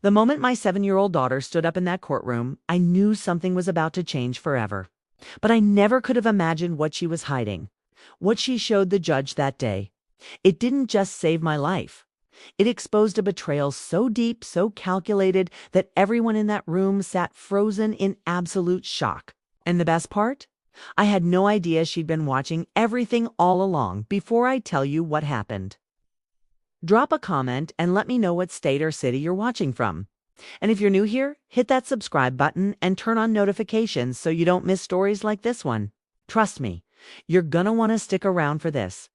The moment my 7-year-old daughter stood up in that courtroom, I knew something was about to change forever. But I never could have imagined what she was hiding, what she showed the judge that day. It didn't just save my life. It exposed a betrayal so deep, so calculated, that everyone in that room sat frozen in absolute shock. And the best part? I had no idea she'd been watching everything all along. Before I tell you what happened, drop a comment and let me know what state or city you're watching from. And if you're new here, hit that subscribe button and turn on notifications so you don't miss stories like this one. Trust me, you're gonna want to stick around for this.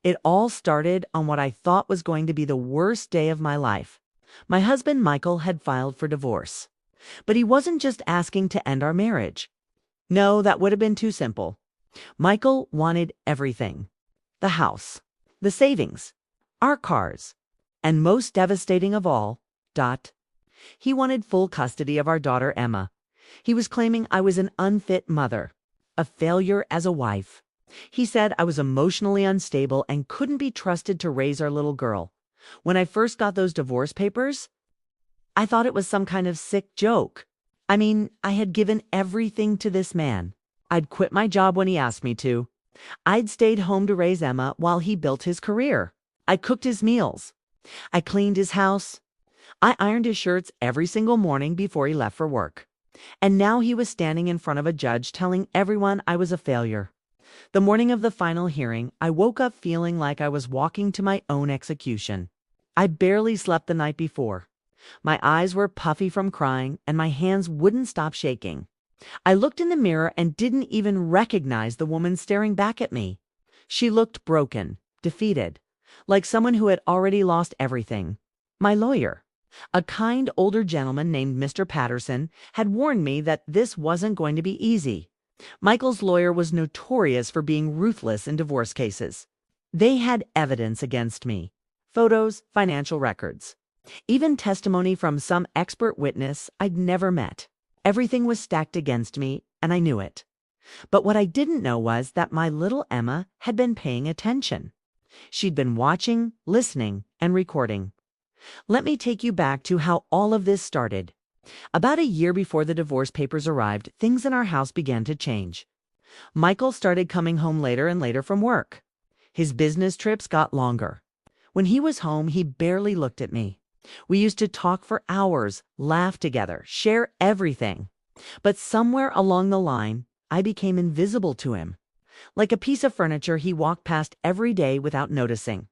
It all started on what I thought was going to be the worst day of my life. My husband Michael had filed for divorce. But he wasn't just asking to end our marriage. No, that would have been too simple. Michael wanted everything. The house, the savings, our cars, and most devastating of all, he wanted full custody of our daughter Emma. He was claiming I was an unfit mother, a failure as a wife. He said I was emotionally unstable and couldn't be trusted to raise our little girl. When I first got those divorce papers, I thought it was some kind of sick joke. I mean, I had given everything to this man. I'd quit my job when he asked me to. I'd stayed home to raise Emma while he built his career. I cooked his meals. I cleaned his house. I ironed his shirts every single morning before he left for work. And now he was standing in front of a judge telling everyone I was a failure. The morning of the final hearing, I woke up feeling like I was walking to my own execution. I barely slept the night before. My eyes were puffy from crying, and my hands wouldn't stop shaking. I looked in the mirror and didn't even recognize the woman staring back at me. She looked broken, defeated, like someone who had already lost everything. My lawyer, a kind older gentleman named Mr. Patterson, had warned me that this wasn't going to be easy. Michael's lawyer was notorious for being ruthless in divorce cases. They had evidence against me: photos, financial records, even testimony from some expert witness I'd never met. Everything was stacked against me, and I knew it. But what I didn't know was that my little Emma had been paying attention. She'd been watching, listening, and recording. Let me take you back to how all of this started. About a year before the divorce papers arrived, things in our house began to change. Michael started coming home later and later from work. His business trips got longer. When he was home, he barely looked at me. We used to talk for hours, laugh together, share everything. But somewhere along the line, I became invisible to him. Like a piece of furniture he walked past every day without noticing.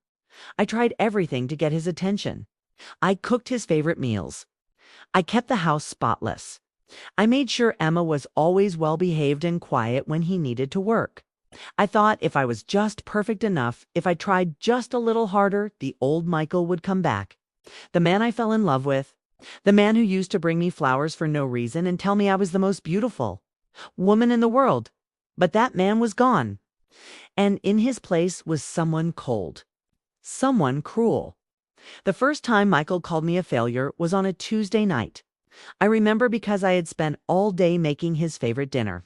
I tried everything to get his attention. I cooked his favorite meals. I kept the house spotless. I made sure Emma was always well-behaved and quiet when he needed to work. I thought if I was just perfect enough, if I tried just a little harder, the old Michael would come back. The man I fell in love with. The man who used to bring me flowers for no reason and tell me I was the most beautiful woman in the world. But that man was gone. And in his place was someone cold. Someone cruel. The first time Michael called me a failure was on a Tuesday night. I remember because I had spent all day making his favorite dinner: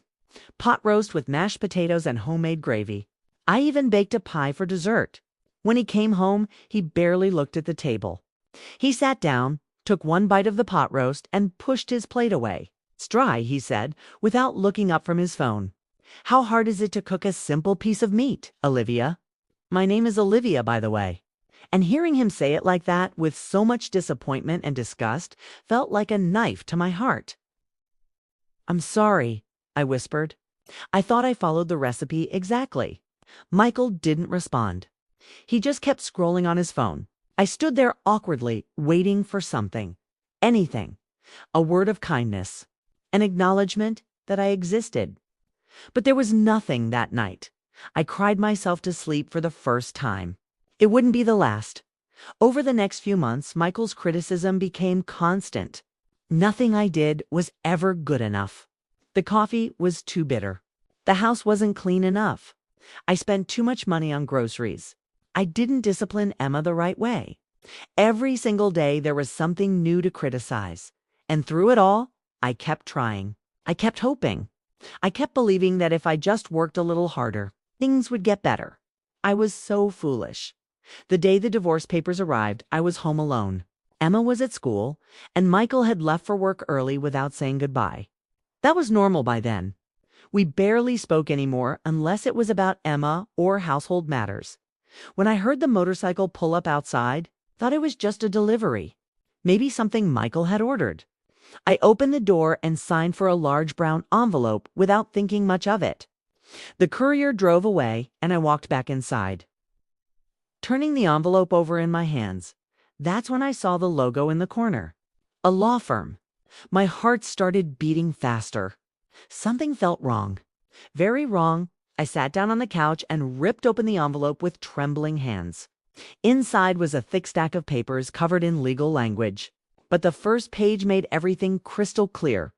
pot roast with mashed potatoes and homemade gravy. I even baked a pie for dessert. When he came home, he barely looked at the table. He sat down, took one bite of the pot roast, and pushed his plate away. "It's dry," he said, without looking up from his phone. "How hard is it to cook a simple piece of meat, Olivia?" My name is Olivia, by the way. And hearing him say it like that, with so much disappointment and disgust, felt like a knife to my heart. "I'm sorry," I whispered. I thought I followed the recipe exactly. Michael didn't respond. He just kept scrolling on his phone. I stood there awkwardly, waiting for something. Anything. A word of kindness. An acknowledgement that I existed. But there was nothing that night. I cried myself to sleep for the first time. It wouldn't be the last. Over the next few months, Michael's criticism became constant. Nothing I did was ever good enough. The coffee was too bitter. The house wasn't clean enough. I spent too much money on groceries. I didn't discipline Emma the right way. Every single day there was something new to criticize. And through it all, I kept trying. I kept hoping. I kept believing that if I just worked a little harder, things would get better. I was so foolish. The day the divorce papers arrived, I was home alone. Emma was at school, and Michael had left for work early without saying goodbye. That was normal by then. We barely spoke anymore unless it was about Emma or household matters. When I heard the motorcycle pull up outside, thought it was just a delivery. Maybe something Michael had ordered. I opened the door and signed for a large brown envelope without thinking much of it. The courier drove away, and I walked back inside. Turning the envelope over in my hands, that's when I saw the logo in the corner. A law firm. My heart started beating faster. Something felt wrong. Very wrong. I sat down on the couch and ripped open the envelope with trembling hands. Inside was a thick stack of papers covered in legal language. But the first page made everything crystal clear.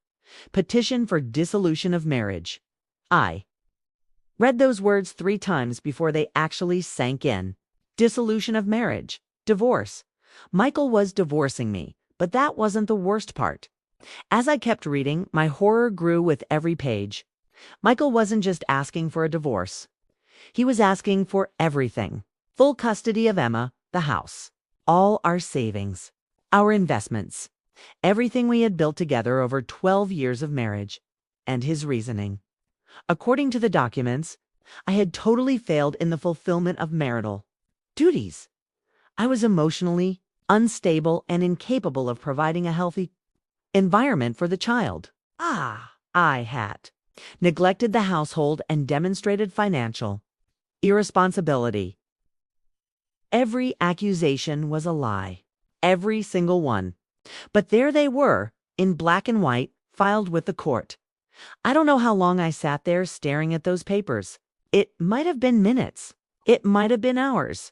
Petition for dissolution of marriage. I read those words 3 times before they actually sank in. Dissolution of marriage. Divorce. Michael was divorcing me, but that wasn't the worst part. As I kept reading, my horror grew with every page. Michael wasn't just asking for a divorce. He was asking for everything. Full custody of Emma, the house, all our savings, our investments, everything we had built together over 12 years of marriage, and his reasoning. According to the documents, I had totally failed in the fulfillment of marital duties. I was emotionally unstable and incapable of providing a healthy environment for the child. I had neglected the household and demonstrated financial irresponsibility. Every accusation was a lie. Every single one. But there they were, in black and white, filed with the court. I don't know how long I sat there staring at those papers. It might have been minutes. It might have been hours.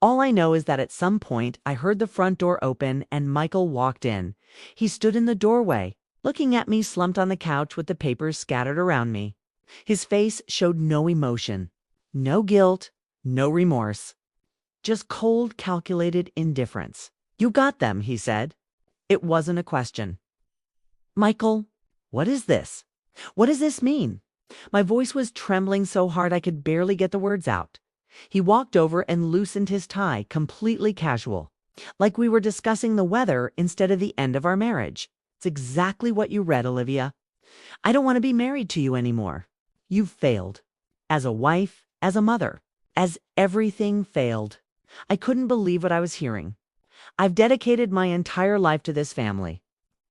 All I know is that at some point I heard the front door open and Michael walked in. He stood in the doorway, looking at me slumped on the couch with the papers scattered around me. His face showed no emotion, no guilt, no remorse. Just cold, calculated indifference. "You got them," he said. It wasn't a question. "Michael, what is this? What does this mean?" My voice was trembling so hard I could barely get the words out. He walked over and loosened his tie, completely casual, like we were discussing the weather instead of the end of our marriage. "It's exactly what you read, Olivia. I don't want to be married to you anymore. You've failed. As a wife, as a mother, as everything failed." I couldn't believe what I was hearing. "I've dedicated my entire life to this family.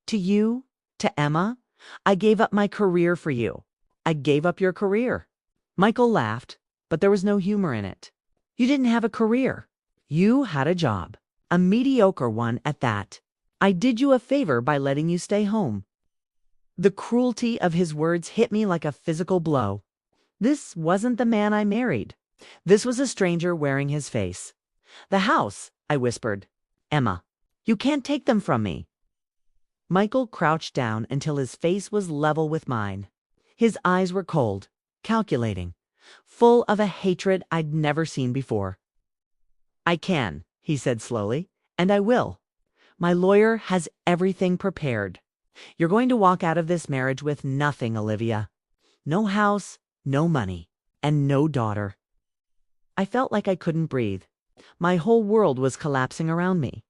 To you, to Emma. I gave up my career for you. I gave up your career." Michael laughed, but there was no humor in it. "You didn't have a career. You had a job. A mediocre one at that. I did you a favor by letting you stay home." The cruelty of his words hit me like a physical blow. This wasn't the man I married. This was a stranger wearing his face. "The house," I whispered. "Emma, you can't take them from me." Michael crouched down until his face was level with mine. His eyes were cold, calculating, full of a hatred I'd never seen before. "I can," he said slowly, "and I will. My lawyer has everything prepared. You're going to walk out of this marriage with nothing, Olivia. No house, no money, and no daughter." I felt like I couldn't breathe. My whole world was collapsing around me.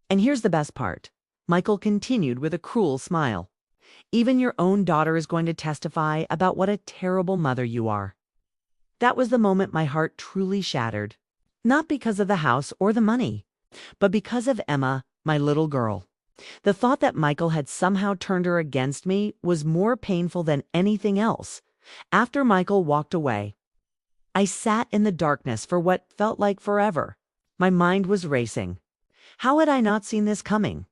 "And here's the best part," Michael continued with a cruel smile. "Even your own daughter is going to testify about what a terrible mother you are." That was the moment my heart truly shattered. Not because of the house or the money, but because of Emma, my little girl. The thought that Michael had somehow turned her against me was more painful than anything else. After Michael walked away, I sat in the darkness for what felt like forever. My mind was racing. How had I not seen this coming?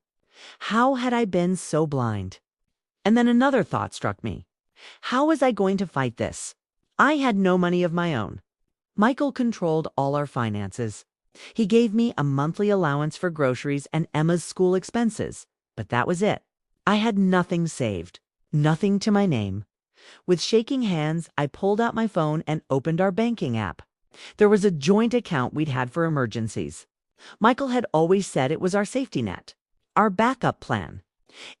How had I been so blind? And then another thought struck me. How was I going to fight this? I had no money of my own. Michael controlled all our finances. He gave me a monthly allowance for groceries and Emma's school expenses, but that was it. I had nothing saved, nothing to my name. With shaking hands, I pulled out my phone and opened our banking app. There was a joint account we'd had for emergencies. Michael had always said it was our safety net, our backup plan.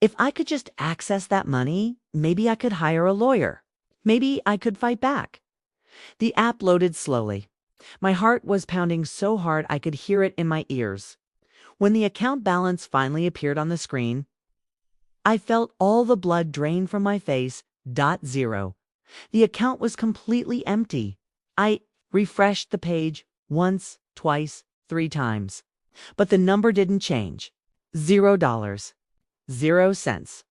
If I could just access that money, maybe I could hire a lawyer. Maybe I could fight back. The app loaded slowly. My heart was pounding so hard I could hear it in my ears. When the account balance finally appeared on the screen, I felt all the blood drain from my face. .0. The account was completely empty. I refreshed the page once, twice, 3 times. But the number didn't change. $0. 0 cents.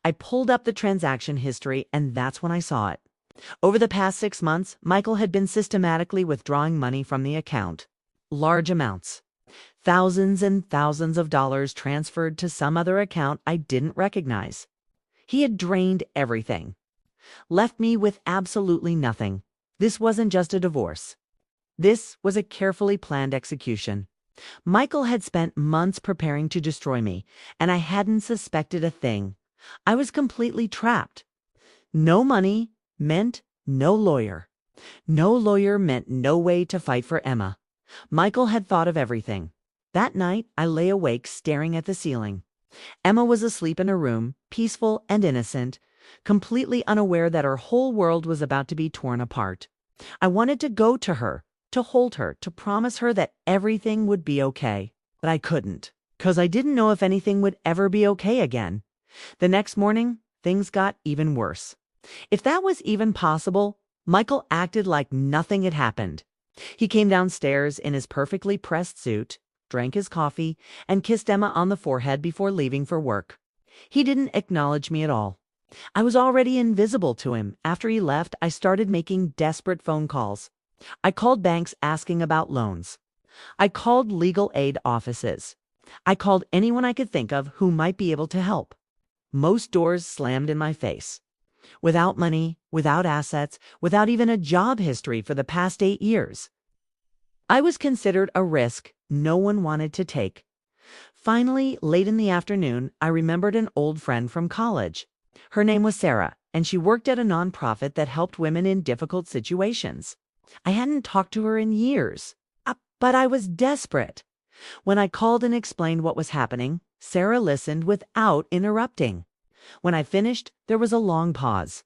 I pulled up the transaction history, and that's when I saw it. Over the past 6 months, Michael had been systematically withdrawing money from the account. Large amounts. Thousands and thousands of dollars transferred to some other account I didn't recognize. He had drained everything. Left me with absolutely nothing. This wasn't just a divorce. This was a carefully planned execution. Michael had spent months preparing to destroy me, and I hadn't suspected a thing. I was completely trapped. No money meant no lawyer. No lawyer meant no way to fight for Emma. Michael had thought of everything. That night, I lay awake staring at the ceiling. Emma was asleep in her room, peaceful and innocent, completely unaware that her whole world was about to be torn apart. I wanted to go to her, to hold her, to promise her that everything would be okay. But I couldn't, because I didn't know if anything would ever be okay again. The next morning, things got even worse. If that was even possible, Michael acted like nothing had happened. He came downstairs in his perfectly pressed suit, drank his coffee, and kissed Emma on the forehead before leaving for work. He didn't acknowledge me at all. I was already invisible to him. After he left, I started making desperate phone calls. I called banks asking about loans. I called legal aid offices. I called anyone I could think of who might be able to help. Most doors slammed in my face. Without money, without assets, without even a job history for the past 8 years. I was considered a risk no one wanted to take. Finally, late in the afternoon, I remembered an old friend from college. Her name was Sarah, and she worked at a nonprofit that helped women in difficult situations. I hadn't talked to her in years, but I was desperate. When I called and explained what was happening, Sarah listened without interrupting. When I finished, there was a long pause.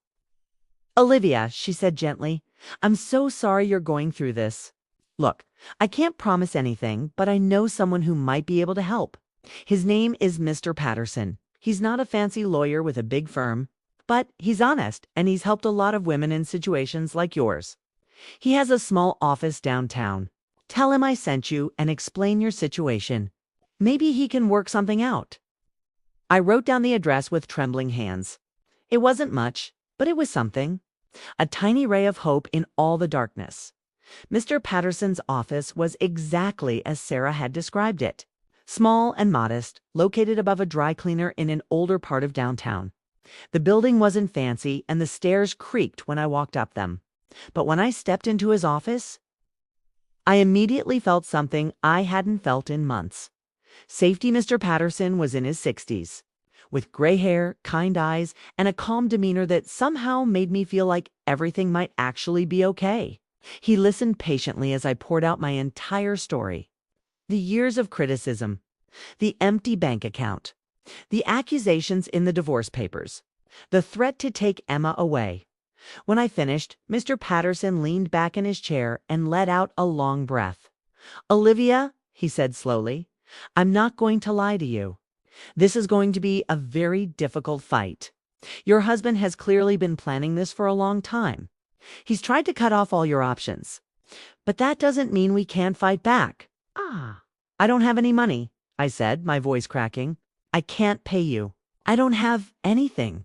"Olivia," she said gently, "I'm so sorry you're going through this. Look, I can't promise anything, but I know someone who might be able to help. His name is Mr. Patterson. He's not a fancy lawyer with a big firm, but he's honest, and he's helped a lot of women in situations like yours. He has a small office downtown. Tell him I sent you and explain your situation. Maybe he can work something out." I wrote down the address with trembling hands. It wasn't much, but it was something. A tiny ray of hope in all the darkness. Mr. Patterson's office was exactly as Sarah had described it. Small and modest, located above a dry cleaner in an older part of downtown. The building wasn't fancy, and the stairs creaked when I walked up them. But when I stepped into his office, I immediately felt something I hadn't felt in months. Safety Mr. Patterson was in his 60s, with gray hair, kind eyes, and a calm demeanor that somehow made me feel like everything might actually be okay. He listened patiently as I poured out my entire story. The years of criticism, the empty bank account, the accusations in the divorce papers, the threat to take Emma away. When I finished, Mr. Patterson leaned back in his chair and let out a long breath. "Olivia," he said slowly, "I'm not going to lie to you. This is going to be a very difficult fight. Your husband has clearly been planning this for a long time. He's tried to cut off all your options. But that doesn't mean we can't fight back." "I don't have any money," I said, my voice cracking. "I can't pay you. I don't have anything."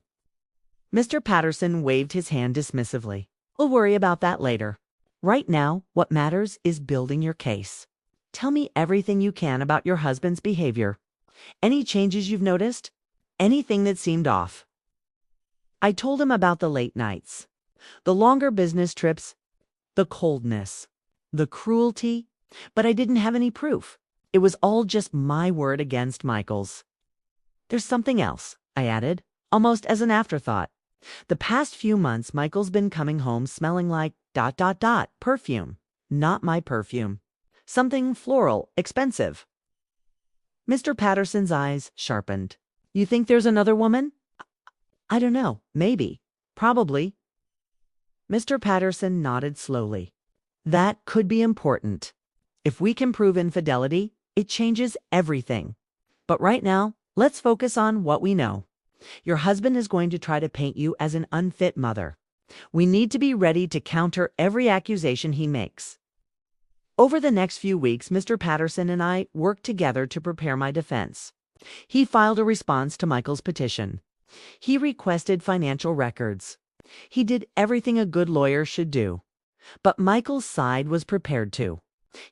Mr. Patterson waved his hand dismissively. "We'll worry about that later. Right now, what matters is building your case. Tell me everything you can about your husband's behavior. Any changes you've noticed? Anything that seemed off?" I told him about the late nights, the longer business trips, the coldness, the cruelty, but I didn't have any proof. It was all just my word against Michael's. "There's something else," I added, almost as an afterthought. "The past few months, Michael's been coming home smelling like ... perfume. Not my perfume. Something floral, expensive." Mr. Patterson's eyes sharpened. "You think there's another woman?" "I don't know. Maybe. Probably." Mr. Patterson nodded slowly. That could be important. If we can prove infidelity, it changes everything. But right now, let's focus on what we know. Your husband is going to try to paint you as an unfit mother. We need to be ready to counter every accusation he makes. Over the next few weeks, Mr. Patterson and I worked together to prepare my defense. He filed a response to Michael's petition. He requested financial records. He did everything a good lawyer should do. But Michael's side was prepared to.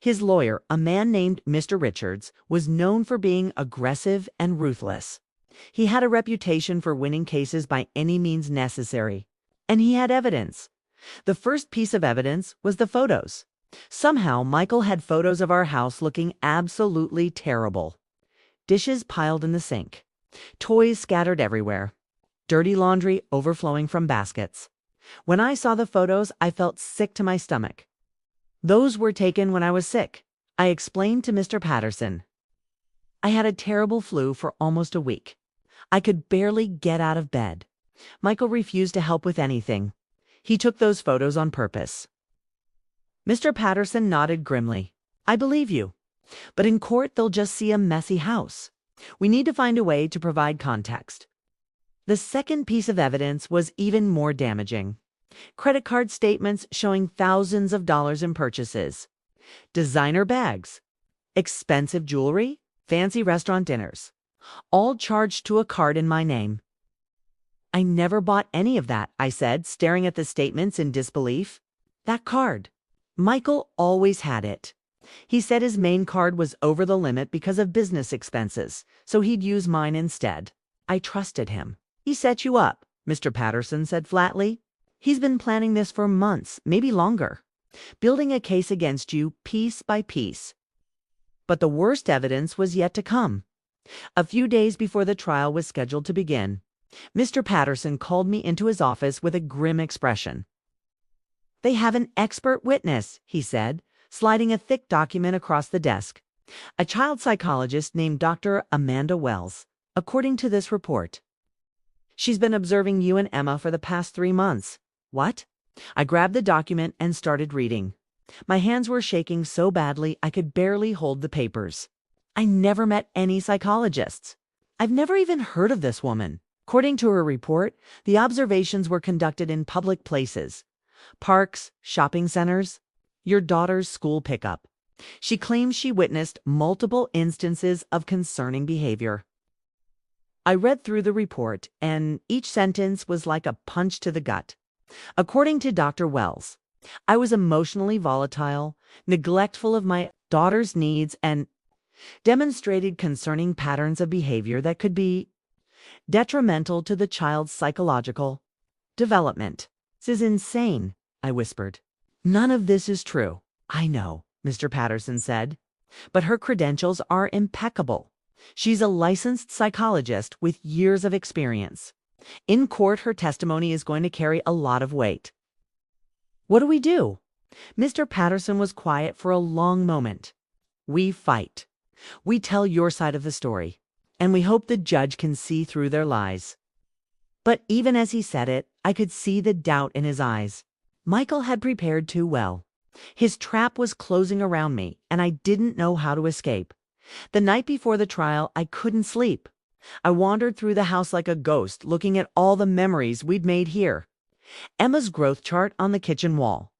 His lawyer, a man named Mr. Richards, was known for being aggressive and ruthless. He had a reputation for winning cases by any means necessary. And he had evidence. The first piece of evidence was the photos. Somehow, Michael had photos of our house looking absolutely terrible. Dishes piled in the sink. Toys scattered everywhere. Dirty laundry overflowing from baskets. When I saw the photos, I felt sick to my stomach. Those were taken when I was sick, I explained to Mr. Patterson. I had a terrible flu for almost a week. I could barely get out of bed. Michael refused to help with anything. He took those photos on purpose. Mr. Patterson nodded grimly. I believe you. But in court, they'll just see a messy house. We need to find a way to provide context. The second piece of evidence was even more damaging. Credit card statements showing thousands of dollars in purchases. Designer bags. Expensive jewelry. Fancy restaurant dinners. All charged to a card in my name. I never bought any of that, I said, staring at the statements in disbelief. That card. Michael always had it. He said his main card was over the limit because of business expenses, so he'd use mine instead. I trusted him. He set you up, Mr. Patterson said flatly. He's been planning this for months, maybe longer, building a case against you piece by piece. But the worst evidence was yet to come. A few days before the trial was scheduled to begin, Mr. Patterson called me into his office with a grim expression. They have an expert witness, he said, sliding a thick document across the desk. A child psychologist named Dr. Amanda Wells, according to this report. She's been observing you and Emma for the past 3 months. What? I grabbed the document and started reading. My hands were shaking so badly I could barely hold the papers. I never met any psychologists. I've never even heard of this woman. According to her report, the observations were conducted in public places. Parks, shopping centers, your daughter's school pickup. She claims she witnessed multiple instances of concerning behavior. I read through the report, and each sentence was like a punch to the gut. According to Dr. Wells, I was emotionally volatile, neglectful of my daughter's needs, and demonstrated concerning patterns of behavior that could be detrimental to the child's psychological development. This is insane, I whispered. None of this is true. I know, Mr. Patterson said, but her credentials are impeccable. She's a licensed psychologist with years of experience. In court, her testimony is going to carry a lot of weight. What do we do? Mr. Patterson was quiet for a long moment. We fight. We tell your side of the story, and we hope the judge can see through their lies. But even as he said it, I could see the doubt in his eyes. Michael had prepared too well. His trap was closing around me, and I didn't know how to escape. The night before the trial, I couldn't sleep. I wandered through the house like a ghost, looking at all the memories we'd made here. Emma's growth chart on the kitchen wall.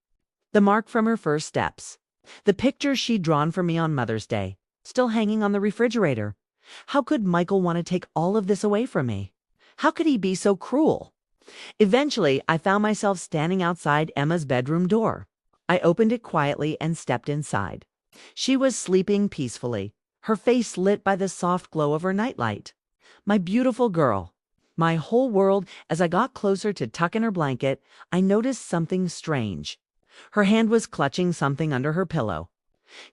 The mark from her first steps. The picture she'd drawn for me on Mother's Day, still hanging on the refrigerator. How could Michael want to take all of this away from me? How could he be so cruel? Eventually, I found myself standing outside Emma's bedroom door. I opened it quietly and stepped inside. She was sleeping peacefully, her face lit by the soft glow of her nightlight. My beautiful girl. My whole world. As I got closer to tuck in her blanket, I noticed something strange. Her hand was clutching something under her pillow.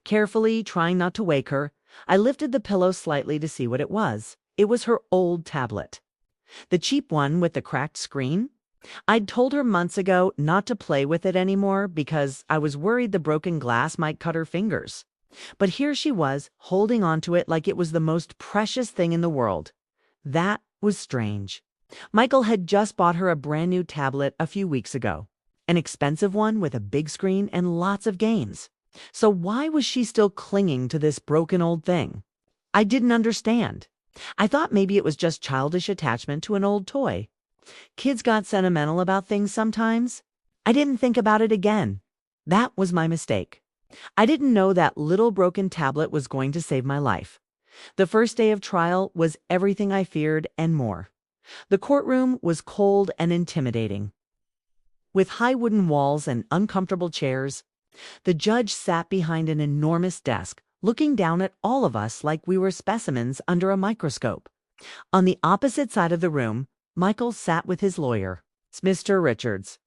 Carefully, trying not to wake her, I lifted the pillow slightly to see what it was. It was her old tablet. The cheap one with the cracked screen. I'd told her months ago not to play with it anymore because I was worried the broken glass might cut her fingers. But here she was, holding onto it like it was the most precious thing in the world. That was strange. Michael had just bought her a brand new tablet a few weeks ago. An expensive one with a big screen and lots of games. So why was she still clinging to this broken old thing? I didn't understand. I thought maybe it was just childish attachment to an old toy. Kids got sentimental about things sometimes. I didn't think about it again. That was my mistake. I didn't know that little broken tablet was going to save my life. The first day of trial was everything I feared and more. The courtroom was cold and intimidating. With high wooden walls and uncomfortable chairs, the judge sat behind an enormous desk, looking down at all of us like we were specimens under a microscope. On the opposite side of the room, Michael sat with his lawyer, Mr. Richards.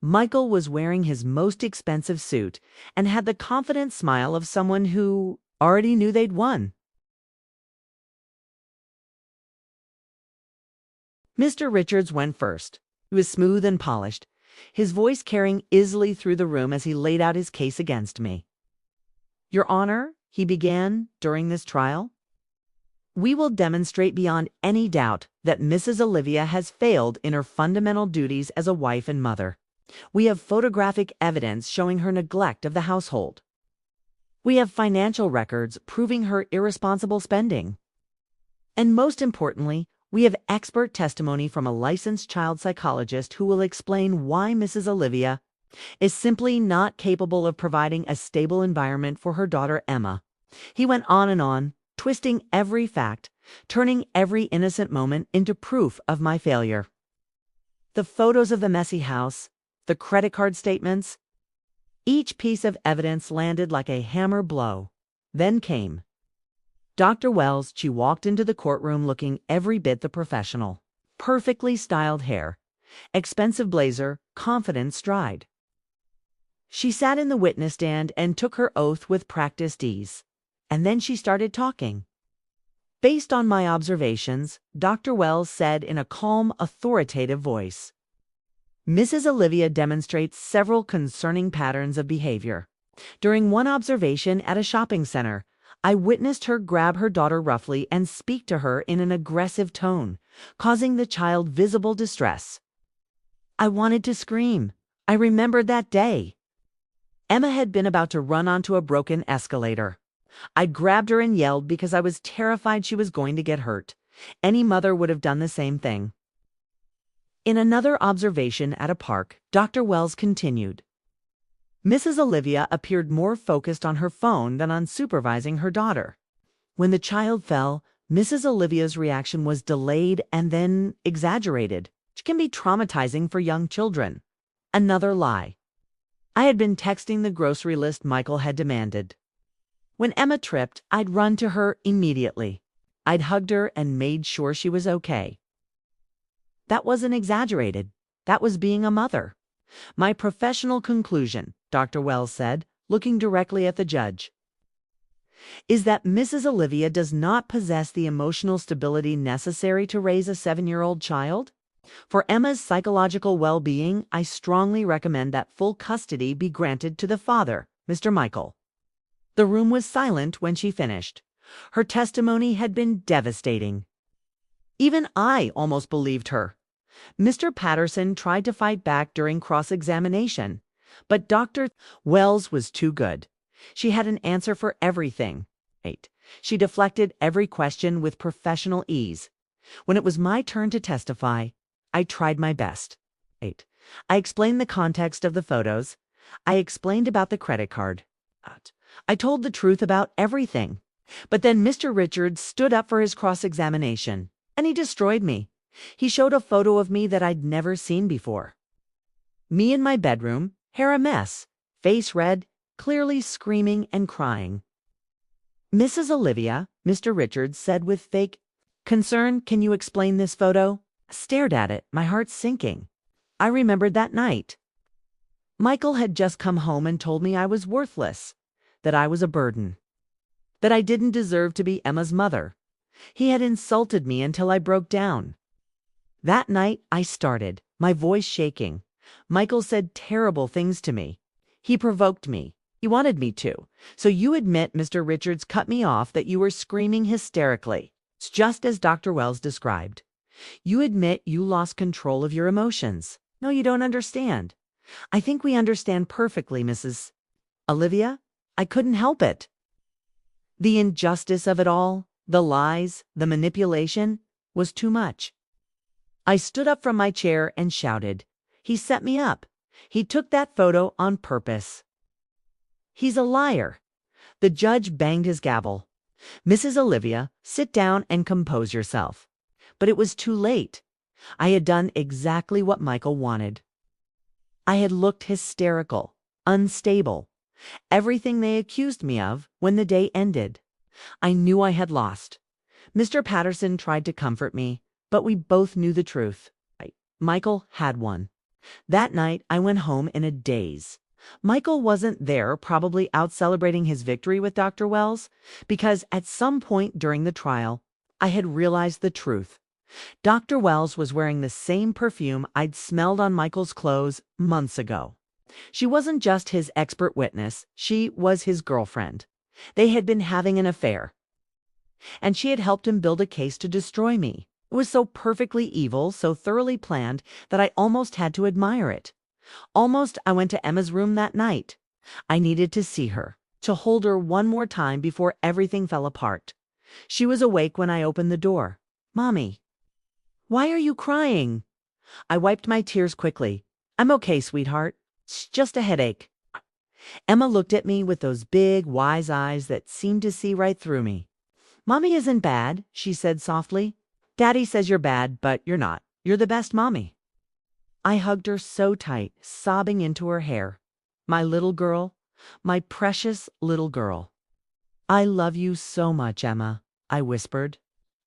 Michael was wearing his most expensive suit and had the confident smile of someone who already knew they'd won. Mr. Richards went first. He was smooth and polished, his voice carrying easily through the room as he laid out his case against me. "Your Honor," he began during this trial, "we will demonstrate beyond any doubt that Mrs. Olivia has failed in her fundamental duties as a wife and mother. We have photographic evidence showing her neglect of the household. We have financial records proving her irresponsible spending. And most importantly, we have expert testimony from a licensed child psychologist who will explain why Mrs. Olivia is simply not capable of providing a stable environment for her daughter Emma." He went on, twisting every fact, turning every innocent moment into proof of my failure. The photos of the messy house, the credit card statements, each piece of evidence landed like a hammer blow. Then came Dr. Wells. She walked into the courtroom looking every bit the professional. Perfectly styled hair, expensive blazer, confident stride. She sat in the witness stand and took her oath with practiced ease. And then she started talking. Based on my observations, Dr. Wells said in a calm, authoritative voice, "Mrs. Olivia demonstrates several concerning patterns of behavior. During one observation at a shopping center, I witnessed her grab her daughter roughly and speak to her in an aggressive tone, causing the child visible distress. I wanted to scream. I remembered that day. Emma had been about to run onto a broken escalator. I grabbed her and yelled because I was terrified she was going to get hurt. Any mother would have done the same thing." In another observation at a park, Dr. Wells continued, "Mrs. Olivia appeared more focused on her phone than on supervising her daughter. When the child fell, Mrs. Olivia's reaction was delayed and then exaggerated, which can be traumatizing for young children." Another lie. I had been texting the grocery list Michael had demanded. When Emma tripped, I'd run to her immediately. I'd hugged her and made sure she was okay. That wasn't exaggerated. That was being a mother. My professional conclusion, Dr. Wells said, looking directly at the judge, is that Mrs. Olivia does not possess the emotional stability necessary to raise a 7-year-old child. For Emma's psychological well-being, I strongly recommend that full custody be granted to the father, Mr. Michael. The room was silent when she finished. Her testimony had been devastating. Even I almost believed her. Mr. Patterson tried to fight back during cross-examination, but Dr. Wells was too good. She had an answer for everything. 8. She deflected every question with professional ease. When it was my turn to testify, I tried my best. 8. I explained the context of the photos. I explained about the credit card. I told the truth about everything. But then Mr. Richards stood up for his cross-examination, and he destroyed me. He showed a photo of me that I'd never seen before. Me in my bedroom, hair a mess, face red, clearly screaming and crying. "Mrs. Olivia," Mr. Richards said with fake concern, "can you explain this photo?" I stared at it, my heart sinking. I remembered that night. Michael had just come home and told me I was worthless, that I was a burden, that I didn't deserve to be Emma's mother. He had insulted me until I broke down. That night I started, my voice shaking. Michael said terrible things to me. He provoked me. He wanted me to. "So you admit Mr. Richards cut me off, that you were screaming hysterically. It's just as Dr. Wells described. You admit you lost control of your emotions. No, you don't understand. I think we understand perfectly, Mrs. Olivia. I couldn't help it. The injustice of it all, the lies, the manipulation, was too much. I stood up from my chair and shouted, "He set me up. He took that photo on purpose. He's a liar." The judge banged his gavel. "Mrs. Olivia, sit down and compose yourself." But it was too late. I had done exactly what Michael wanted. I had looked hysterical, unstable, everything they accused me of when the day ended. I knew I had lost. Mr. Patterson tried to comfort me, but we both knew the truth. Michael had won. That night, I went home in a daze. Michael wasn't there, probably out celebrating his victory with Dr. Wells, because at some point during the trial, I had realized the truth. Dr. Wells was wearing the same perfume I'd smelled on Michael's clothes months ago. She wasn't just his expert witness, she was his girlfriend. They had been having an affair, and she had helped him build a case to destroy me. It was so perfectly evil, so thoroughly planned, that I almost had to admire it. Almost I went to Emma's room that night. I needed to see her, to hold her one more time before everything fell apart. She was awake when I opened the door. "Mommy, why are you crying?" I wiped my tears quickly. "I'm okay, sweetheart. It's just a headache." Emma looked at me with those big, wise eyes that seemed to see right through me. "Mommy isn't bad," she said softly. "Daddy says you're bad, but you're not. You're the best mommy." I hugged her so tight, sobbing into her hair. "My little girl, my precious little girl." "I love you so much, Emma," I whispered.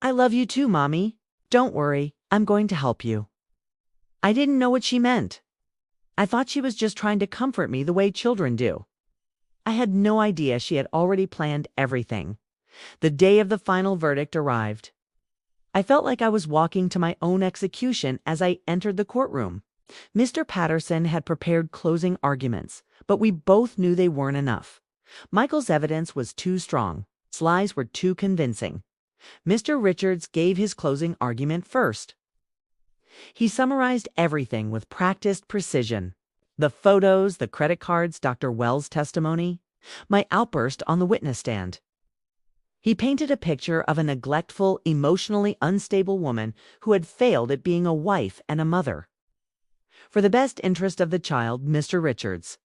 "I love you too, Mommy. Don't worry, I'm going to help you." I didn't know what she meant. I thought she was just trying to comfort me the way children do. I had no idea she had already planned everything. The day of the final verdict arrived. I felt like I was walking to my own execution as I entered the courtroom. Mr. Patterson had prepared closing arguments, but we both knew they weren't enough. Michael's evidence was too strong. His lies were too convincing. Mr. Richards gave his closing argument first. He summarized everything with practiced precision. The photos, the credit cards, Dr. Wells' testimony, my outburst on the witness stand. He painted a picture of a neglectful, emotionally unstable woman who had failed at being a wife and a mother. For the best interest of the child, Mr. Richards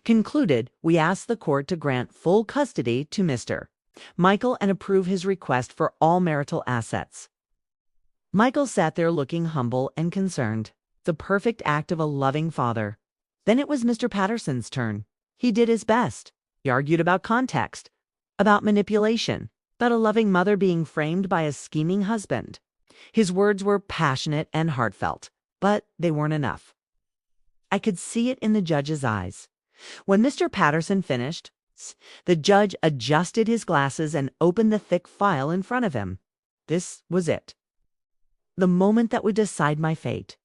concluded, we asked the court to grant full custody to Mr. Michael and approve his request for all marital assets. Michael sat there looking humble and concerned, the perfect act of a loving father. Then it was Mr. Patterson's turn. He did his best. He argued about context, about manipulation, about a loving mother being framed by a scheming husband. His words were passionate and heartfelt, but they weren't enough. I could see it in the judge's eyes. When Mr. Patterson finished, the judge adjusted his glasses and opened the thick file in front of him. This was it. The moment that would decide my fate.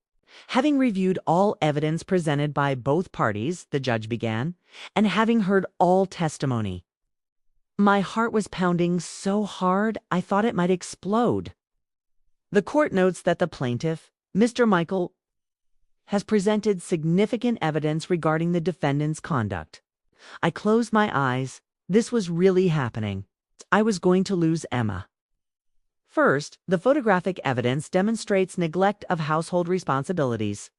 Having reviewed all evidence presented by both parties, the judge began, and having heard all testimony, my heart was pounding so hard I thought it might explode. The court notes that the plaintiff, Mr. Michael, has presented significant evidence regarding the defendant's conduct. I closed my eyes. This was really happening. I was going to lose Emma. First, the photographic evidence demonstrates neglect of household responsibilities.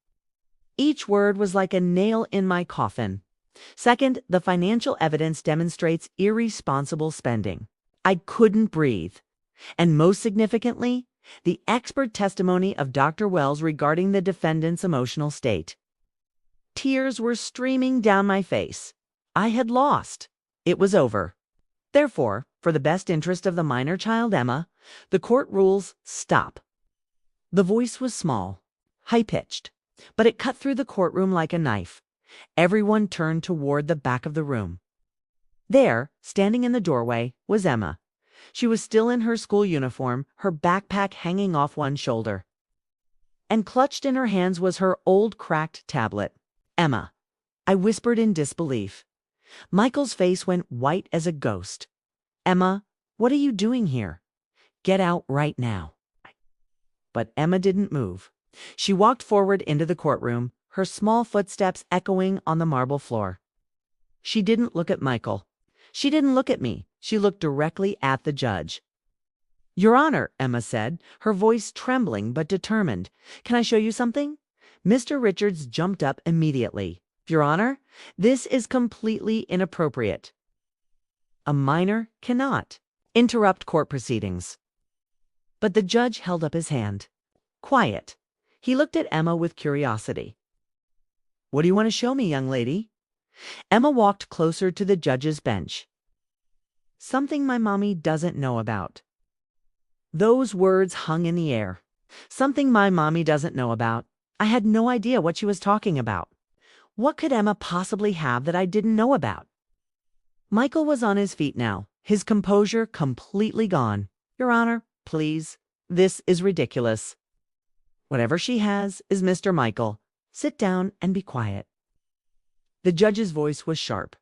Each word was like a nail in my coffin. Second, the financial evidence demonstrates irresponsible spending. I couldn't breathe. And most significantly, the expert testimony of Dr. Wells regarding the defendant's emotional state. Tears were streaming down my face. I had lost. It was over. Therefore, for the best interest of the minor child Emma, the court rules stop. The voice was small, high-pitched, but it cut through the courtroom like a knife. Everyone turned toward the back of the room. There, standing in the doorway, was Emma. She was still in her school uniform, her backpack hanging off one shoulder. And clutched in her hands was her old cracked tablet. "Emma," I whispered in disbelief. Michael's face went white as a ghost. "Emma, what are you doing here? Get out right now." But Emma didn't move. She walked forward into the courtroom, her small footsteps echoing on the marble floor. She didn't look at Michael. She didn't look at me. She looked directly at the judge. "Your Honor," Emma said, her voice trembling but determined. "Can I show you something?" Mr. Richards jumped up immediately. "Your Honor, this is completely inappropriate. A minor cannot interrupt court proceedings." But the judge held up his hand. "Quiet." He looked at Emma with curiosity. "What do you want to show me, young lady?" Emma walked closer to the judge's bench. "Something my mommy doesn't know about." Those words hung in the air. Something my mommy doesn't know about. I had no idea what she was talking about. What could Emma possibly have that I didn't know about? Michael was on his feet now, his composure completely gone. "Your Honor, please. This is ridiculous. Whatever she has is Mr. Michael. Sit down and be quiet." The judge's voice was sharp.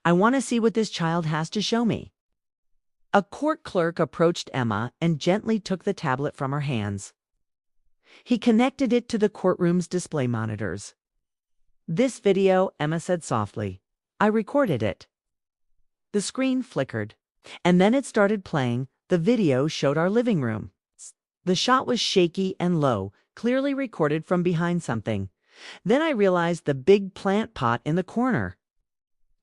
"I want to see what this child has to show me." A court clerk approached Emma and gently took the tablet from her hands. He connected it to the courtroom's display monitors. "This video," Emma said softly. "I recorded it." The screen flickered, and then it started playing. The video showed our living room. The shot was shaky and low, clearly recorded from behind something. Then I realized the big plant pot in the corner.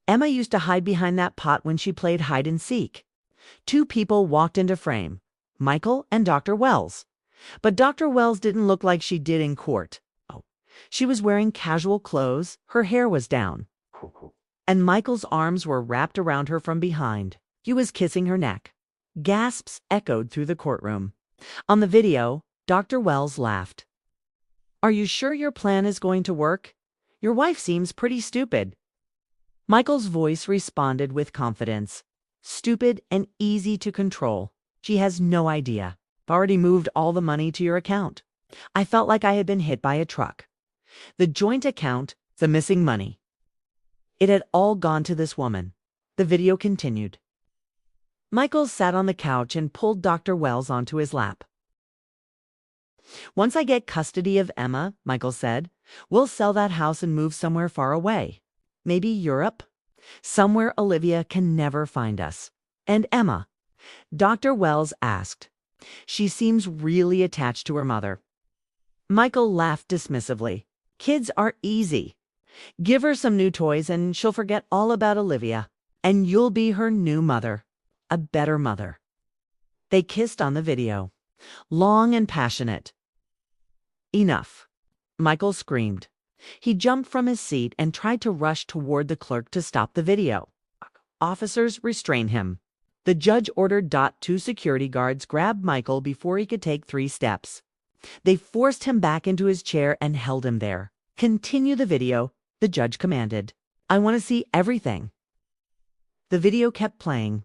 Emma used to hide behind that pot when she played hide and seek. Two people walked into frame, Michael and Dr. Wells. But Dr. Wells didn't look like she did in court. She was wearing casual clothes, her hair was down, and Michael's arms were wrapped around her from behind. He was kissing her neck. Gasps echoed through the courtroom. On the video, Dr. Wells laughed. "Are you sure your plan is going to work? Your wife seems pretty stupid." Michael's voice responded with confidence. "Stupid and easy to control. She has no idea. I've already moved all the money to your account. I felt like I had been hit by a truck. The joint account, the missing money. It had all gone to this woman." The video continued. Michael sat on the couch and pulled Dr. Wells onto his lap. "Once I get custody of Emma," Michael said, "we'll sell that house and move somewhere far away. Maybe Europe? Somewhere Olivia can never find us." "And Emma?" Dr. Wells asked. "She seems really attached to her mother." Michael laughed dismissively. "Kids are easy. Give her some new toys and she'll forget all about Olivia. And you'll be her new mother. A better mother." They kissed on the video. Long and passionate. "Enough," Michael screamed. He jumped from his seat and tried to rush toward the clerk to stop the video. "Officers, restrain him." The judge ordered. Two security guards grabbed Michael before he could take 3 steps. They forced him back into his chair and held him there. "Continue the video," the judge commanded. "I want to see everything." The video kept playing.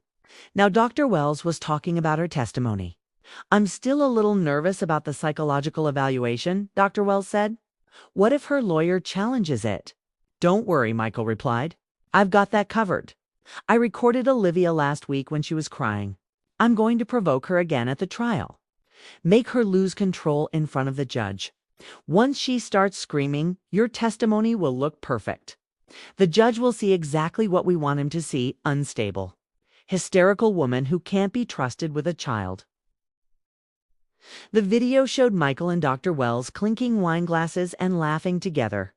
Now Dr. Wells was talking about her testimony. "I'm still a little nervous about the psychological evaluation," Dr. Wells said. "What if her lawyer challenges it?" "Don't worry," Michael replied. "I've got that covered. I recorded Olivia last week when she was crying. I'm going to provoke her again at the trial. Make her lose control in front of the judge. Once she starts screaming, your testimony will look perfect. The judge will see exactly what we want him to see: unstable. Hysterical woman who can't be trusted with a child." The video showed Michael and Dr. Wells clinking wine glasses and laughing together.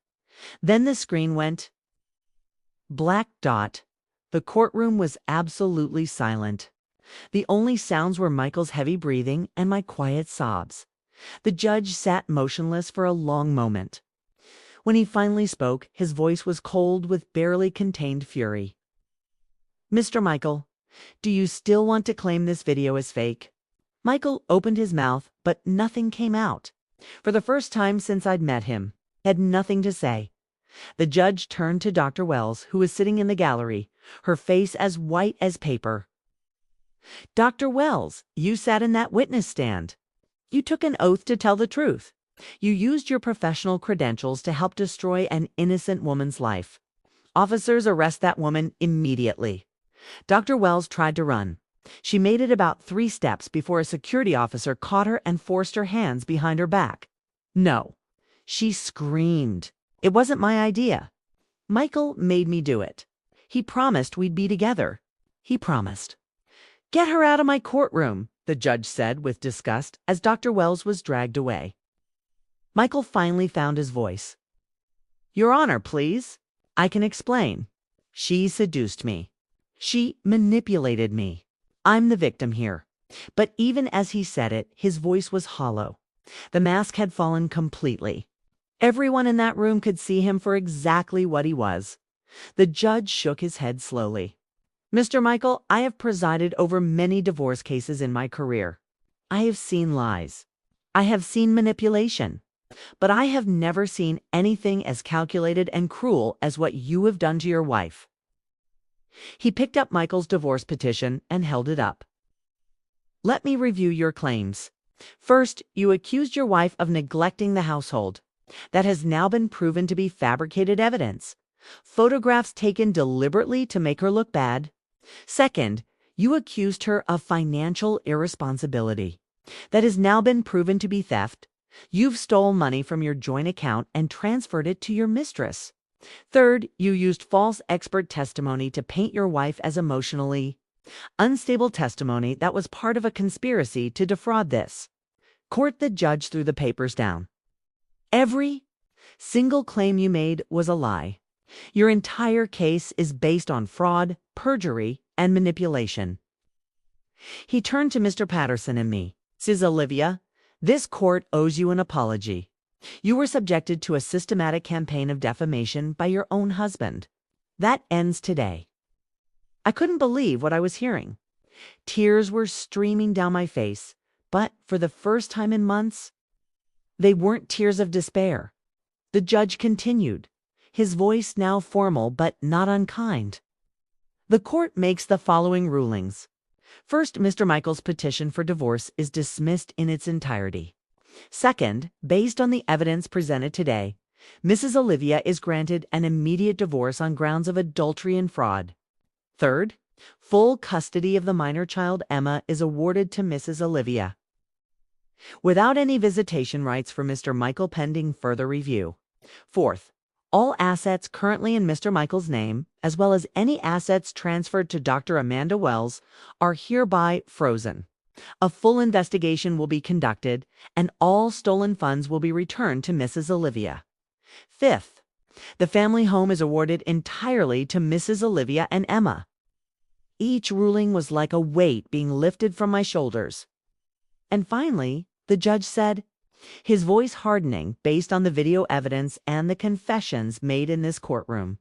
Then the screen went black. The courtroom was absolutely silent. The only sounds were Michael's heavy breathing and my quiet sobs. The judge sat motionless for a long moment. When he finally spoke, his voice was cold with barely contained fury. "Mr. Michael, do you still want to claim this video as fake?" Michael opened his mouth, but nothing came out. For the first time since I'd met him, he had nothing to say. The judge turned to Dr. Wells, who was sitting in the gallery, her face as white as paper. "Dr. Wells, you sat in that witness stand. You took an oath to tell the truth. You used your professional credentials to help destroy an innocent woman's life. Officers, arrest that woman immediately." Dr. Wells tried to run. She made it about 3 steps before a security officer caught her and forced her hands behind her back. "No." She screamed. It wasn't my idea. Michael made me do it. He promised we'd be together. He promised. Get her out of my courtroom, the judge said with disgust as Dr. Wells was dragged away. Michael finally found his voice. Your Honor, please. I can explain. She seduced me. She manipulated me. I'm the victim here. But even as he said it, his voice was hollow. The mask had fallen completely. Everyone in that room could see him for exactly what he was. The judge shook his head slowly. Mr. Michael, I have presided over many divorce cases in my career. I have seen lies. I have seen manipulation. But I have never seen anything as calculated and cruel as what you have done to your wife. He picked up Michael's divorce petition and held it up. Let me review your claims. First, you accused your wife of neglecting the household. That has now been proven to be fabricated evidence. Photographs taken deliberately to make her look bad. Second, you accused her of financial irresponsibility. That has now been proven to be theft. You've stolen money from your joint account and transferred it to your mistress. Third, you used false expert testimony to paint your wife as emotionally unstable testimony that was part of a conspiracy to defraud this. Court, the judge threw the papers down. Every single claim you made was a lie. Your entire case is based on fraud, perjury, and manipulation. He turned to Mr. Patterson and me. Ms. Olivia, this court owes you an apology. You were subjected to a systematic campaign of defamation by your own husband. That ends today. I couldn't believe what I was hearing. Tears were streaming down my face, but for the first time in months, they weren't tears of despair. The judge continued, his voice now formal but not unkind. The court makes the following rulings. First, Mr. Michael's petition for divorce is dismissed in its entirety. Second, based on the evidence presented today, Mrs. Olivia is granted an immediate divorce on grounds of adultery and fraud. Third, full custody of the minor child Emma is awarded to Mrs. Olivia, without any visitation rights for Mr. Michael pending further review. Fourth, all assets currently in Mr. Michael's name, as well as any assets transferred to Dr. Amanda Wells, are hereby frozen. A full investigation will be conducted, and all stolen funds will be returned to Mrs. Olivia. Fifth, the family home is awarded entirely to Mrs. Olivia and Emma. Each ruling was like a weight being lifted from my shoulders. And finally, the judge said, his voice hardening based on the video evidence and the confessions made in this courtroom,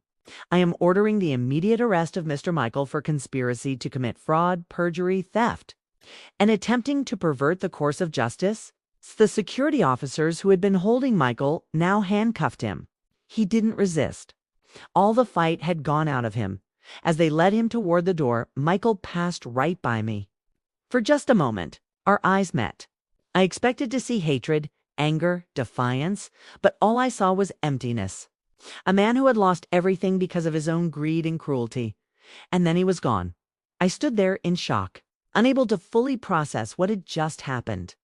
I am ordering the immediate arrest of Mr. Michael for conspiracy to commit fraud, perjury, theft, and attempting to pervert the course of justice. The security officers who had been holding Michael now handcuffed him. He didn't resist. All the fight had gone out of him. As they led him toward the door, Michael passed right by me. For just a moment, our eyes met. I expected to see hatred, anger, defiance, but all I saw was emptiness. A man who had lost everything because of his own greed and cruelty. And then he was gone. I stood there in shock, unable to fully process what had just happened.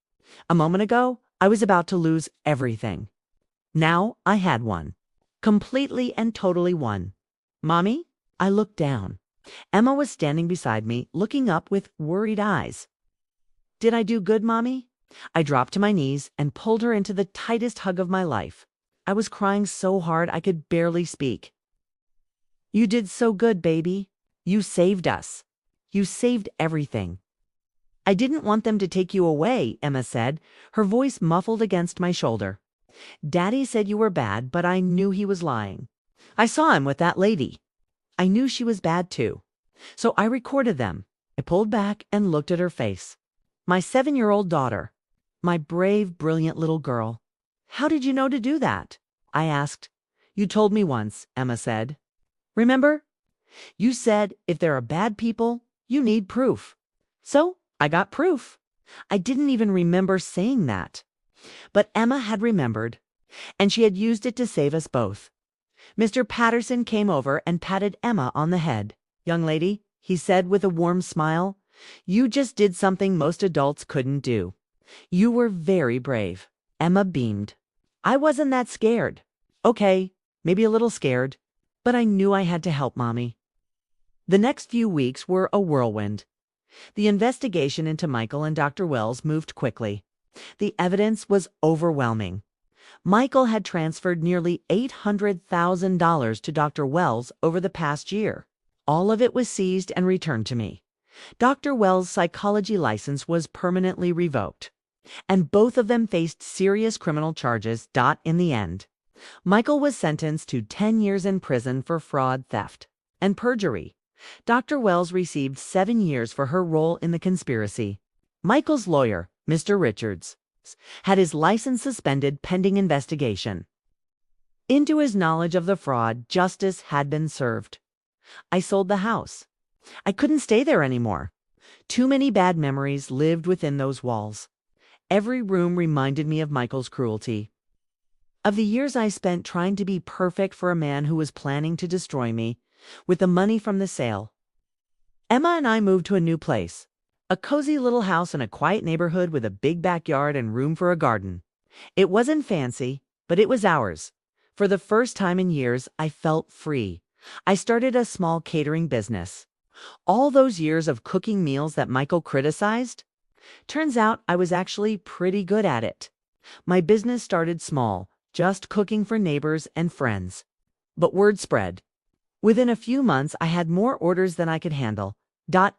A moment ago, I was about to lose everything. Now I had won. Completely and totally won. Mommy? I looked down. Emma was standing beside me, looking up with worried eyes. Did I do good, Mommy? I dropped to my knees and pulled her into the tightest hug of my life. I was crying so hard I could barely speak. You did so good, baby. You saved us. You saved everything. I didn't want them to take you away, Emma said, her voice muffled against my shoulder. Daddy said you were bad, but I knew he was lying. I saw him with that lady. I knew she was bad too. So I recorded them. I pulled back and looked at her face. My 7-year-old daughter. My brave, brilliant little girl. How did you know to do that? I asked. You told me once, Emma said. Remember? You said if there are bad people, you need proof. So I got proof. I didn't even remember saying that. But Emma had remembered, and she had used it to save us both. Mr. Patterson came over and patted Emma on the head. Young lady, he said with a warm smile, you just did something most adults couldn't do. You were very brave. Emma beamed. I wasn't that scared. Okay, maybe a little scared, but I knew I had to help Mommy. The next few weeks were a whirlwind. The investigation into Michael and Dr. Wells moved quickly. The evidence was overwhelming. Michael had transferred nearly $800,000 to Dr. Wells over the past year. All of it was seized and returned to me. Dr. Wells' psychology license was permanently revoked, and both of them faced serious criminal charges. In the end, Michael was sentenced to 10 years in prison for fraud, theft, and perjury. Dr. Wells received 7 years for her role in the conspiracy. Michael's lawyer, Mr. Richards, had his license suspended pending investigation. Into his knowledge of the fraud, justice had been served. I sold the house. I couldn't stay there anymore. Too many bad memories lived within those walls. Every room reminded me of Michael's cruelty, of the years I spent trying to be perfect for a man who was planning to destroy me with the money from the sale. Emma and I moved to a new place, a cozy little house in a quiet neighborhood with a big backyard and room for a garden. It wasn't fancy, but it was ours. For the first time in years, I felt free. I started a small catering business. All those years of cooking meals that Michael criticized, turns out I was actually pretty good at it. My business started small, just cooking for neighbors and friends. But word spread. Within a few months, I had more orders than I could handle.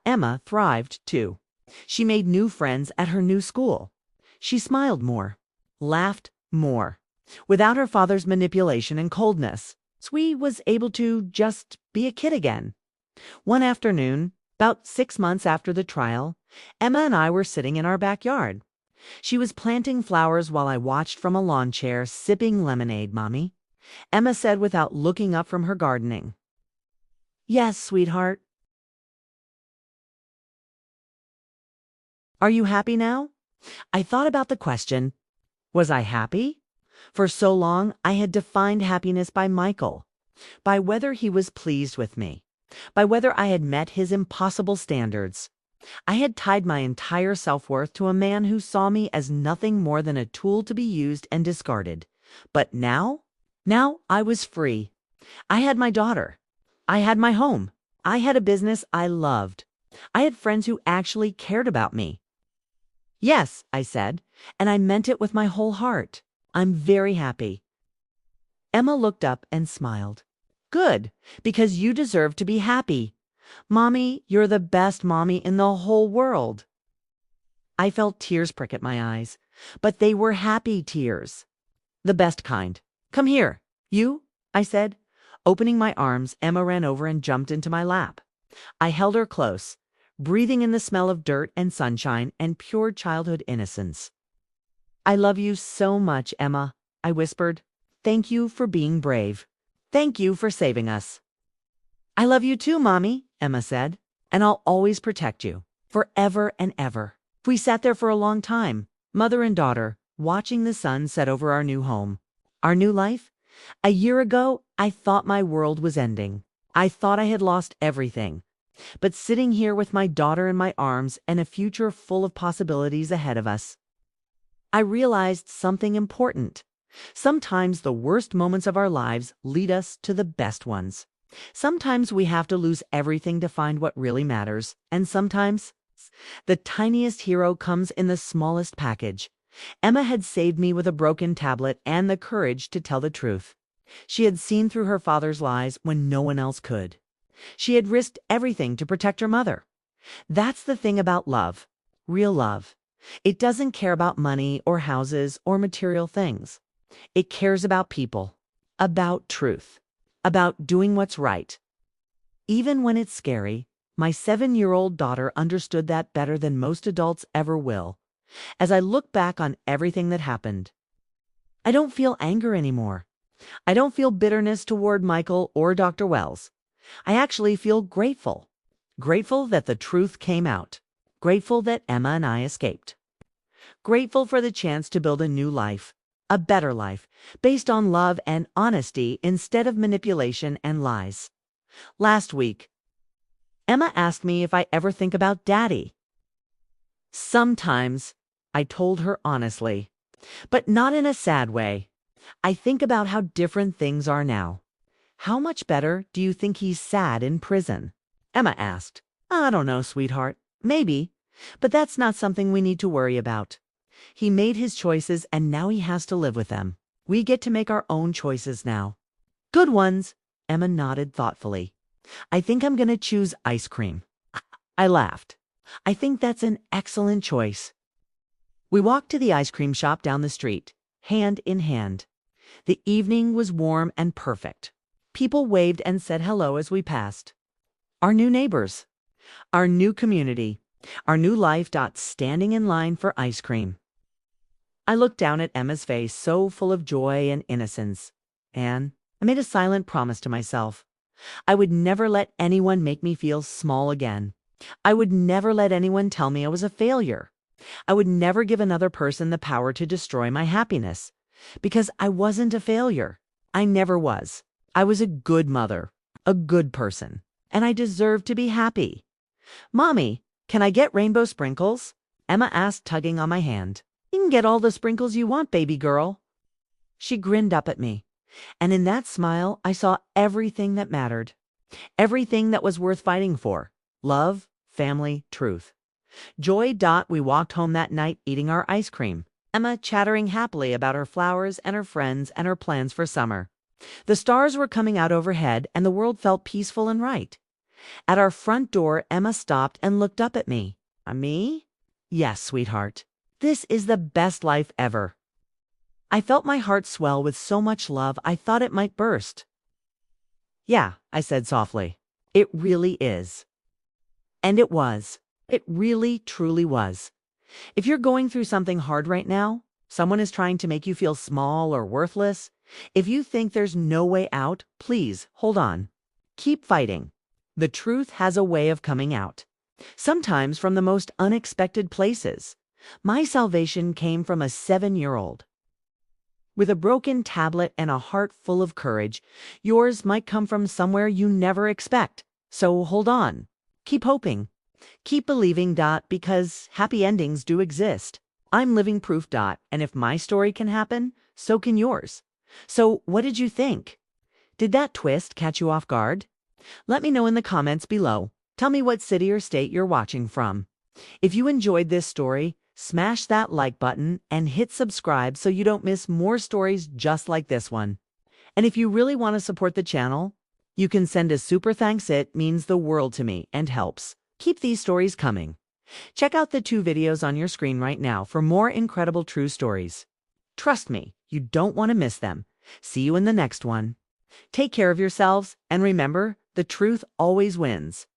Emma thrived, too. She made new friends at her new school. She smiled more, laughed more. Without her father's manipulation and coldness, Sui was able to just be a kid again. One afternoon, about 6 months after the trial, Emma and I were sitting in our backyard. She was planting flowers while I watched from a lawn chair, sipping lemonade, Mommy. Emma said without looking up from her gardening. "Yes, sweetheart." "Are you happy now?" I thought about the question. Was I happy? For so long, I had defined happiness by Michael, by whether he was pleased with me, by whether I had met his impossible standards. I had tied my entire self-worth to a man who saw me as nothing more than a tool to be used and discarded. But now I was free. I had my daughter. I had my home. I had a business I loved. I had friends who actually cared about me. "Yes," I said, and I meant it with my whole heart. "I'm very happy." Emma looked up and smiled. "Good, because you deserve to be happy. Mommy, you're the best mommy in the whole world." I felt tears prick at my eyes, but they were happy tears. The best kind. "Come here. You?" I said. Opening my arms, Emma ran over and jumped into my lap. I held her close, breathing in the smell of dirt and sunshine and pure childhood innocence. "I love you so much, Emma," I whispered. "Thank you for being brave. Thank you for saving us." "I love you too, Mommy," Emma said, "and I'll always protect you, forever and ever." We sat there for a long time, mother and daughter, watching the sun set over our new home, our new life. A year ago, I thought my world was ending. I thought I had lost everything. But sitting here with my daughter in my arms and a future full of possibilities ahead of us, I realized something important. Sometimes the worst moments of our lives lead us to the best ones. Sometimes we have to lose everything to find what really matters, and sometimes the tiniest hero comes in the smallest package. Emma had saved me with a broken tablet and the courage to tell the truth. She had seen through her father's lies when no one else could. She had risked everything to protect her mother. That's the thing about love, real love. It doesn't care about money or houses or material things. It cares about people, about truth, about doing what's right. Even when it's scary, my 7-year-old daughter understood that better than most adults ever will. As I look back on everything that happened, I don't feel anger anymore. I don't feel bitterness toward Michael or Dr. Wells. I actually feel grateful. Grateful that the truth came out. Grateful that Emma and I escaped. Grateful for the chance to build a new life, a better life, based on love and honesty instead of manipulation and lies. Last week, Emma asked me if I ever think about Daddy. "Sometimes," I told her honestly, "but not in a sad way. I think about how different things are now. How much better do you think he's sad in prison? Emma asked. I don't know, sweetheart. Maybe. But that's not something we need to worry about. He made his choices and now he has to live with them. We get to make our own choices now. Good ones. Emma nodded thoughtfully. I think I'm going to choose ice cream. I laughed. I think that's an excellent choice. We walked to the ice cream shop down the street, hand in hand. The evening was warm and perfect. People waved and said hello as we passed. Our new neighbors. Our new community. Our new life. Standing in line for ice cream. I looked down at Emma's face, so full of joy and innocence. And I made a silent promise to myself. I would never let anyone make me feel small again. I would never let anyone tell me I was a failure. I would never give another person the power to destroy my happiness. Because I wasn't a failure. I never was. I was a good mother, a good person, and I deserved to be happy. Mommy, can I get rainbow sprinkles? Emma asked, tugging on my hand. You can get all the sprinkles you want, baby girl. She grinned up at me, and in that smile I saw everything that mattered. Everything that was worth fighting for. Love, family, truth. Joy. We walked home that night eating our ice cream. Emma chattering happily about her flowers and her friends and her plans for summer. The stars were coming out overhead and the world felt peaceful and right. At our front door, Emma stopped and looked up at me. Me? Yes, sweetheart. This is the best life ever. I felt my heart swell with so much love I thought it might burst. Yeah, I said softly. It really is. And it was. It really, truly was. If you're going through something hard right now, someone is trying to make you feel small or worthless, if you think there's no way out, please hold on. Keep fighting. The truth has a way of coming out. Sometimes from the most unexpected places. My salvation came from a 7-year-old. With a broken tablet and a heart full of courage, yours might come from somewhere you never expect. So hold on. Keep hoping. Keep believing. Because happy endings do exist. I'm living proof. And if my story can happen, so can yours. So what did you think? Did that twist catch you off guard? Let me know in the comments below. Tell me what city or state you're watching from. If you enjoyed this story, smash that like button and hit subscribe so you don't miss more stories just like this one. And if you really want to support the channel, you can send a super thanks. It means the world to me and helps keep these stories coming. Check out the 2 videos on your screen right now for more incredible true stories. Trust me, you don't want to miss them. See you in the next one. Take care of yourselves, and remember, the truth always wins.